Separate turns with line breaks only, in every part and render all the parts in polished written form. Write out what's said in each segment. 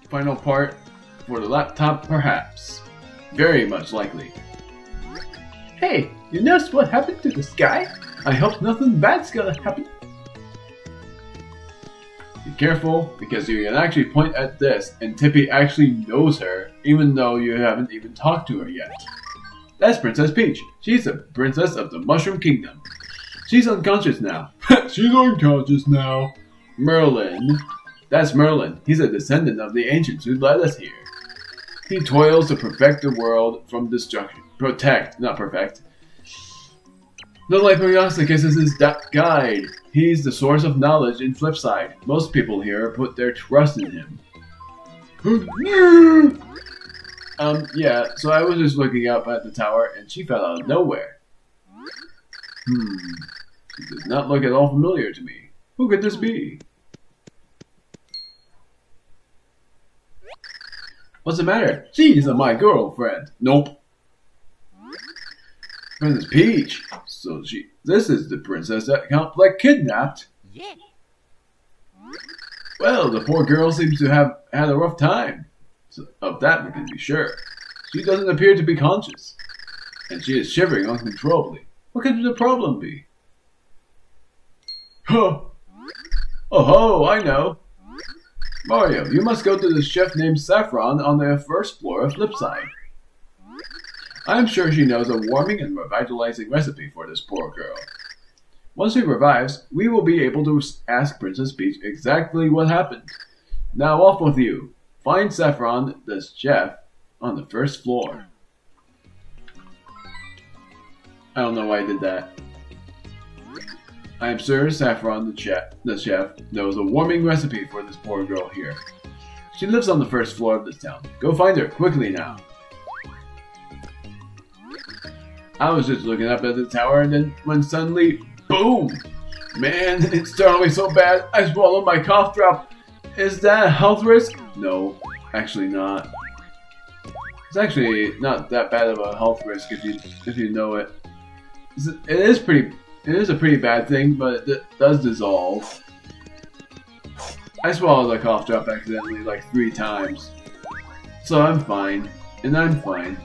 final part for the laptop, perhaps. Very much likely.
Hey, you noticed what happened to this guy? I hope nothing bad's gonna happen.
Be careful, because you can actually point at this, and Tippy actually knows her, even though you haven't even talked to her yet. That's Princess Peach. She's the princess of the Mushroom Kingdom. She's unconscious now. She's unconscious now. Merlin. That's Merlin. He's a descendant of the ancients who led us here. He toils to perfect the world from destruction. Protect, not perfect. The Hyperiosticus is his guide. He's the source of knowledge in Flipside. Most people here put their trust in him. Yeah, so I was just looking up at the tower and she fell out of nowhere. She does not look at all familiar to me. Who could this be? What's the matter? She's my girlfriend. Nope. Princess Peach. So this is the princess that Count Black kidnapped.
Yeah.
Well, the poor girl seems to have had a rough time. So of that we can be sure. She doesn't appear to be conscious. And she is shivering uncontrollably. What could the problem be? Huh. Oh ho, I know. Mario, you must go to the chef named Saffron on the first floor of Flipside. I am sure she knows a warming and revitalizing recipe for this poor girl. Once she revives, we will be able to ask Princess Peach exactly what happened. Now off with you. Find Saffron, the chef, on the first floor. I don't know why I did that. I am sure Saffron, the chef, knows a warming recipe for this poor girl here. She lives on the first floor of this town. Go find her, quickly now. I was just looking up at the tower and then when suddenly, boom! Man, it startled me so bad, I swallowed my cough drop. Is that a health risk? No, actually not. It's actually not that bad of a health risk if you know it. It is a pretty bad thing, but it does dissolve. I swallowed a cough drop accidentally like 3 times. So I'm fine. And I'm fine.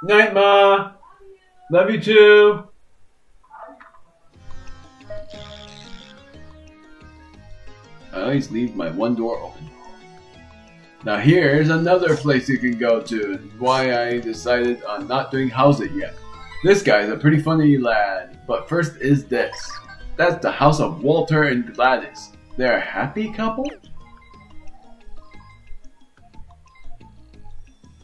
Night, Ma! Love you too! I always leave my one door open. Now here's another place you can go to, and why I decided on not doing House It yet. This guy's a pretty funny lad, but first is this. That's the house of Walter and Gladys. They're a happy couple?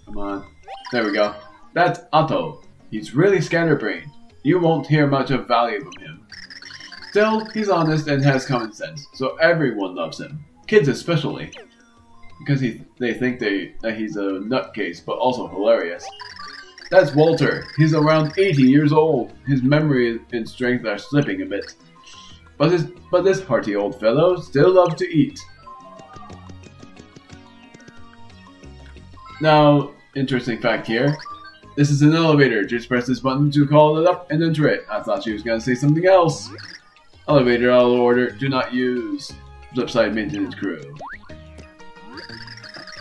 Come on. There we go. That's Otto. He's really scatterbrained. You won't hear much of value from him. Still, he's honest and has common sense, so everyone loves him. Kids especially. Because they think that he's a nutcase, but also hilarious. That's Walter. He's around 80 years old. His memory and strength are slipping a bit. But this hearty old fellow still loves to eat. Now, interesting fact here. This is an elevator. Just press this button to call it up and enter it. I thought she was going to say something else. Elevator out of order. Do not use. Flipside maintenance crew.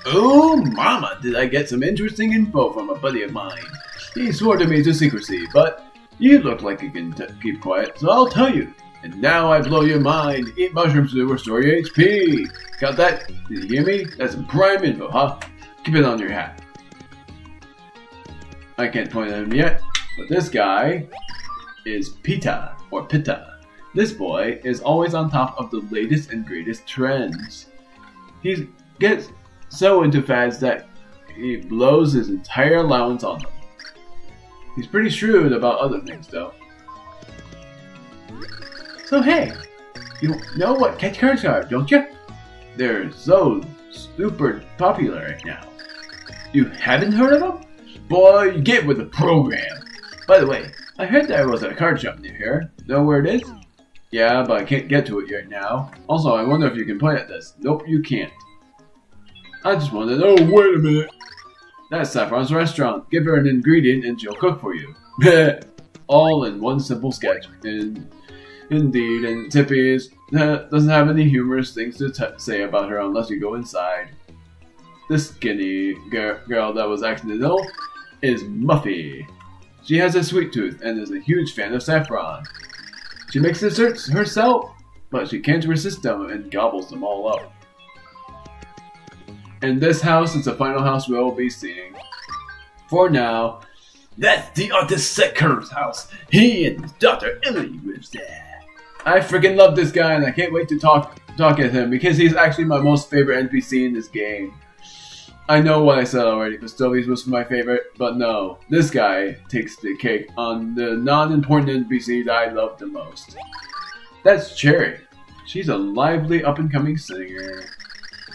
Oh, mama, did I get some interesting info from a buddy of mine. He swore to me to secrecy, but you look like you can keep quiet, so I'll tell you. And now I blow your mind. Eat mushrooms to restore your HP. Got that? Did you hear me? That's some prime info, huh? Keep it on your hat. I can't point at him yet, but this guy is Pita, or Pitta. This boy is always on top of the latest and greatest trends. He gets so into fads that he blows his entire allowance on them. He's pretty shrewd about other things, though. So hey, you know what catch cards are, don't you? They're so super popular right now. You haven't heard of them? Boy, get with the program. By the way, I heard there was a card shop near here. Know where it is? Yeah, but I can't get to it right now. Also, I wonder if you can point at this. Nope, you can't. I just wanted to know, wait a minute. That's Saffron's restaurant. Give her an ingredient and she'll cook for you. All in one simple sketch. And Indeed, and Tippy doesn't have any humorous things to say about her unless you go inside. This skinny girl that was acting ill is Muffy. She has a sweet tooth and is a huge fan of saffron. She makes desserts herself, but she can't resist them and gobbles them all up. And this house is the final house we'll be seeing. For now, that's the artist Sekur's house. He and his daughter Ellie lives there. I freaking love this guy and I can't wait to talk at him because he's actually my most favorite NPC in this game. I know what I said already, Custodes was my favorite, but no, this guy takes the cake on the non-important NPC that I love the most. That's Cherry. She's a lively up-and-coming singer.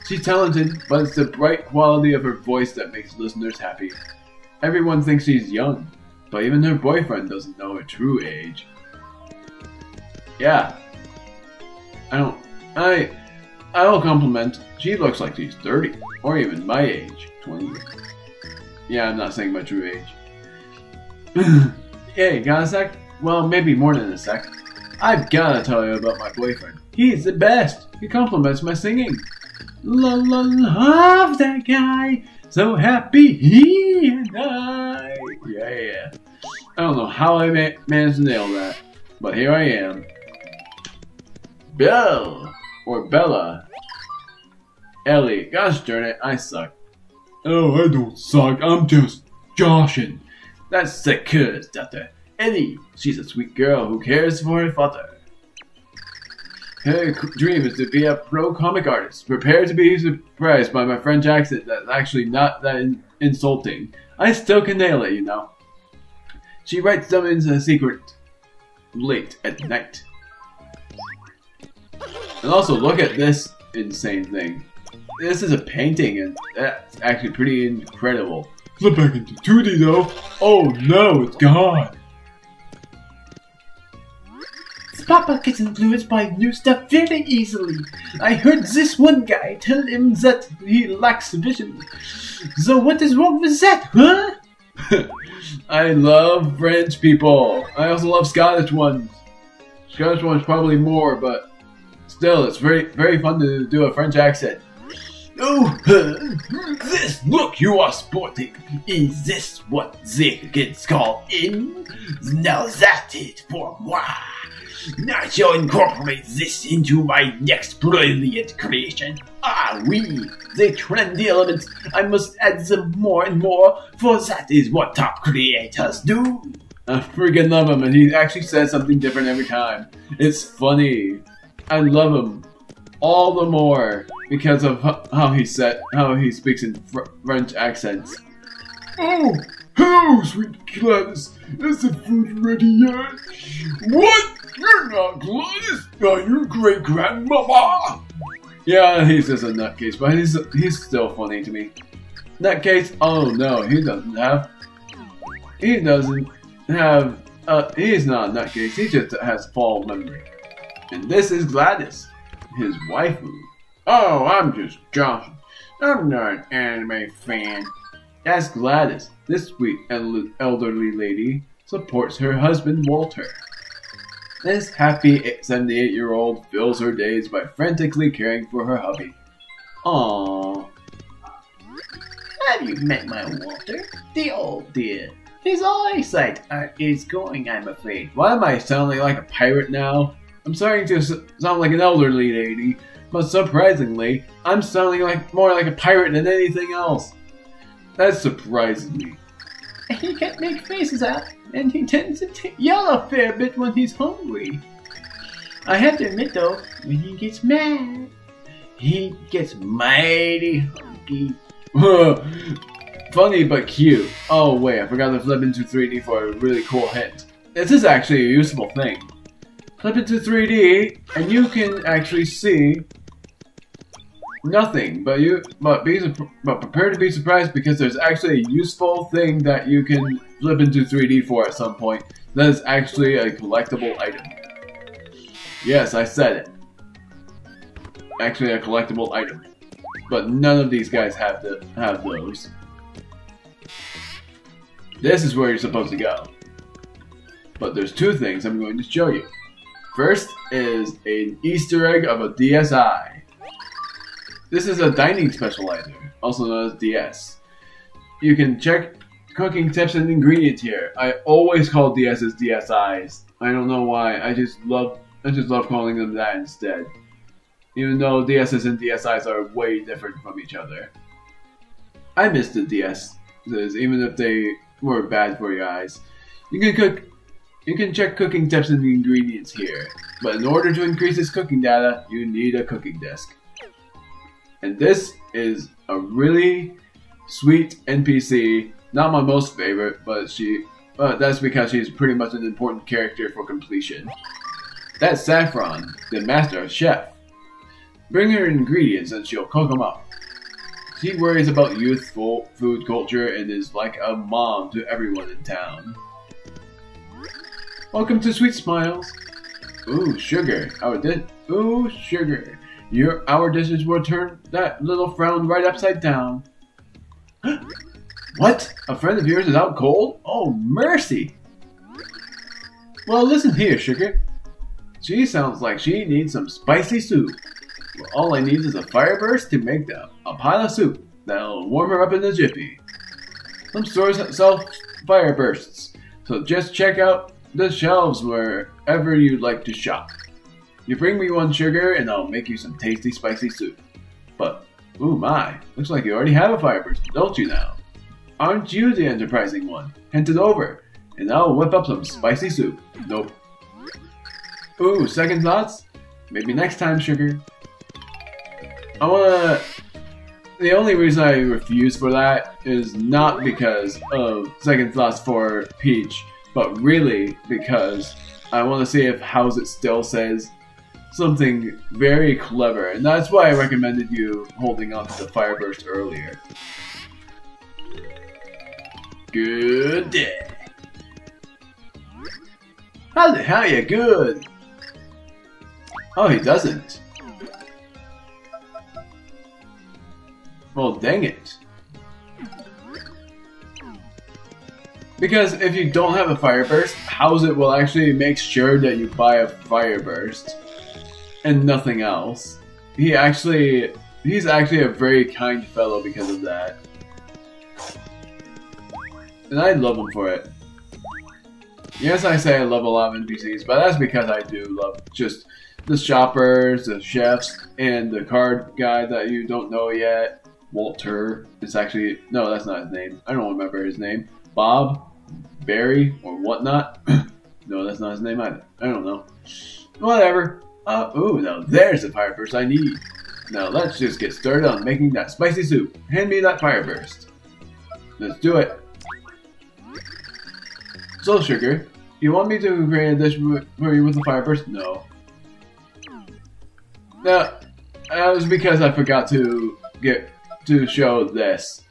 She's talented, but it's the bright quality of her voice that makes listeners happy. Everyone thinks she's young, but even her boyfriend doesn't know her true age. Yeah. I'll compliment. She looks like she's 30, or even my age, 20. Yeah, I'm not saying my true age. Hey, got a sec? Well, maybe more than a sec. I've gotta tell you about my boyfriend. He's the best. He compliments my singing. Love that guy. So happy he and I. Yeah. I don't know how I managed to nail that, but here I am. Belle, or Bella. Ellie, gosh darn it, I suck. Oh, I don't suck, I'm just joshing. That's Sekur's daughter, Ellie. She's a sweet girl who cares for her father. Her dream is to be a pro comic artist. Prepare to be surprised by my French accent that's actually not that insulting. I still can nail it, you know. She writes them in a secret late at night. And also, look at this insane thing. This is a painting, and that's actually pretty incredible. Flip back into 2D though. Oh no, it's gone.
Papa gets influenced by new stuff very easily. I heard this one guy tell him that he lacks vision. So what is wrong with that, huh?
I love French people. I also love Scottish ones. Scottish ones probably more, but still, it's very fun to do a French accent.
Oh, this look you are sporting, is this what they gets called in? Now that is for moi. I shall incorporate this into my next brilliant creation. Ah oui, the trendy elements, I must add them more and more, for that is what top creators do.
I freaking love him, and he actually says something different every time. It's funny. I love him all the more because of how he speaks in French accents.
Oh, hello, sweet Gladys. Is the food ready yet? What? You're not Gladys? Are you great-grandmama?
Yeah, he's just a nutcase, but he's still funny to me. Nutcase? Oh no, he's not a nutcase, he just has fall memory. And this is Gladys, his waifu.
Oh, I'm just Josh. I'm not an anime fan.
That's Gladys. This sweet elderly lady supports her husband Walter. This happy 78-year-old fills her days by frantically caring for her hubby. Aww.
Have you met my Walter? The old dear. His eyesight is going, I'm afraid.
Why am I sounding like a pirate now? I'm starting to sound like an elderly lady, but surprisingly, I'm sounding more like a pirate than anything else. That surprises me.
He can't make faces out, and he tends to yell a fair bit when he's hungry. I have to admit though, when he gets mad, he gets mighty hunky.
Funny but cute. Oh wait, I forgot to flip into 3D for a really cool hint. This is actually a useful thing. Flip into 3D, and you can actually see nothing, but prepare to be surprised because there's actually a useful thing that you can flip into 3D for at some point. That is actually a collectible item. Yes, I said it. Actually, a collectible item, but none of these guys have those. This is where you're supposed to go, but there's two things I'm going to show you. First is an Easter egg of a DSi. This is a dining specializer, also known as DS. You can check cooking tips and ingredients here. I always call DSs DSIs. I don't know why. I just love calling them that instead. Even though DSs and DSIs are way different from each other. I miss the DSs, even if they were bad for your eyes. You can check cooking tips and ingredients here, but in order to increase this cooking data, you need a cooking disk. And this is a really sweet NPC, not my most favorite, but that's because she's pretty much an important character for completion. That's Saffron, the master chef. Bring her ingredients and she'll cook them up. She worries about youthful food culture and is like a mom to everyone in town. Welcome to Sweet Smiles. Ooh, sugar. Ooh, sugar. Our dishes will turn that little frown right upside down. What? A friend of yours is out cold? Oh, mercy! Well, listen here, sugar. She sounds like she needs some spicy soup. Well, all I need is a fire burst to make a pile of soup that'll warm her up in a jiffy. Some stores sell fire bursts, so just check out the shelves wherever you'd like to shop. You bring me one, sugar, and I'll make you some tasty spicy soup. But, ooh my, looks like you already have a fire burst, don't you now? Aren't you the enterprising one? Hand it over, and I'll whip up some spicy soup. Nope. Ooh, second thoughts? Maybe next time, sugar. The only reason I refuse for that is not because of second thoughts for Peach, but really because I want to see if How's It still says something very clever, and that's why I recommended you holding on to the fire burst earlier. Good day. How you good? Oh, he doesn't. Well, dang it. Because if you don't have a fire burst, How's It will actually make sure that you buy a fire burst and nothing else. He's actually a very kind fellow because of that. And I love him for it. Yes, I say I love a lot of NPCs, but that's because I do love just the shoppers, the chefs, and the card guy that you don't know yet. Walter. It's actually... No, that's not his name. I don't remember his name. Bob? Barry? Or whatnot? No, that's not his name either. I don't know. Whatever. Ooh, now there's the fire burst I need. Now let's just get started on making that spicy soup. Hand me that fire burst. Let's do it. So, sugar, you want me to create a dish for you with the fire burst? No. That was because I forgot to show this.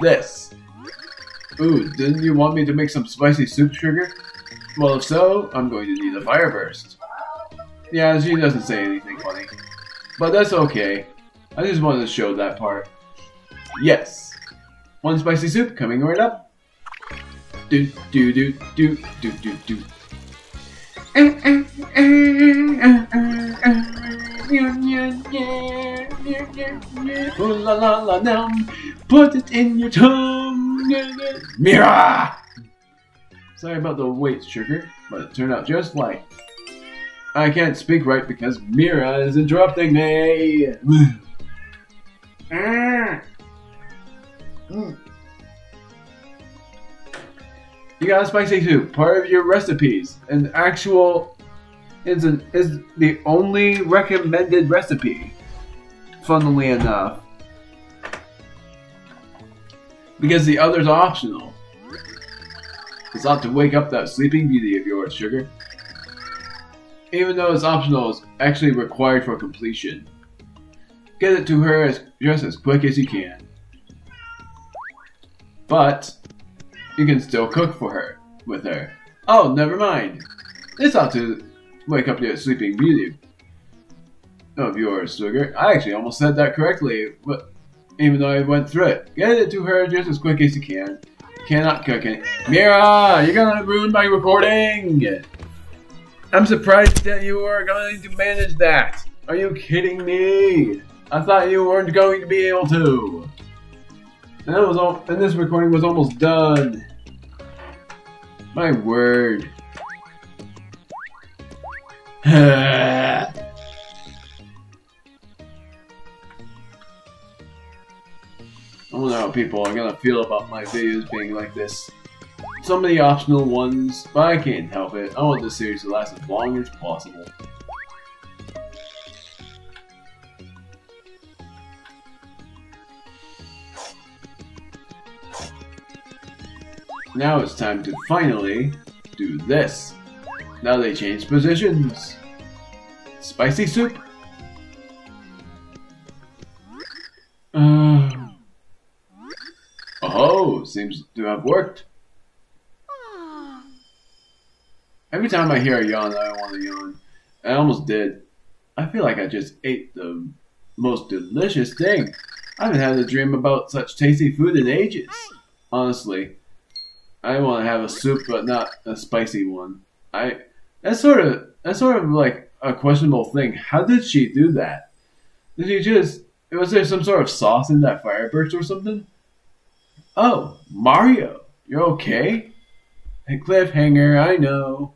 This. Ooh, didn't you want me to make some spicy soup, sugar? Well, if so, I'm going to need a fire burst. Yeah, she doesn't say anything funny. But that's okay. I just wanted to show that part. Yes. One spicy soup coming right up. Do do do do do do do. Ooh la la la num. Put it in your tongue. Mira! Sorry about the wait, sugar, but it turned out just like. I can't speak right because Mira is interrupting me. You got a spicy soup, part of your recipes. Is the only recommended recipe. Funnily enough. Because the other's optional. It's not to wake up that sleeping beauty of yours, sugar. Even though it's optional, it's actually required for completion. Get it to her just as quick as you can. But you can still cook for her, with her. Oh, never mind. It's not to wake up the sleeping beauty of yours, sugar. I actually almost said that correctly, but even though I went through it. Get it to her just as quick as you can. Cannot cook it. Mira, you're gonna ruin my recording! I'm surprised that you were going to manage that. Are you kidding me? I thought you weren't going to be able to. And that was all. And this recording was almost done. My word. I don't know how people are gonna feel about my videos being like this. So many optional ones, but I can't help it. I want this series to last as long as possible. Now it's time to finally do this. Now they change positions. Spicy soup. Oh, seems to have worked. Every time I hear a yawn, I want to yawn. I almost did. I feel like I just ate the most delicious thing. I haven't had a dream about such tasty food in ages. Honestly, I want to have a soup, but not a spicy one. That's sort of like a questionable thing. How did she do that? Did she just? Was there some sort of sauce in that fireburst or something? Oh, Mario, you're okay? A cliffhanger, I know.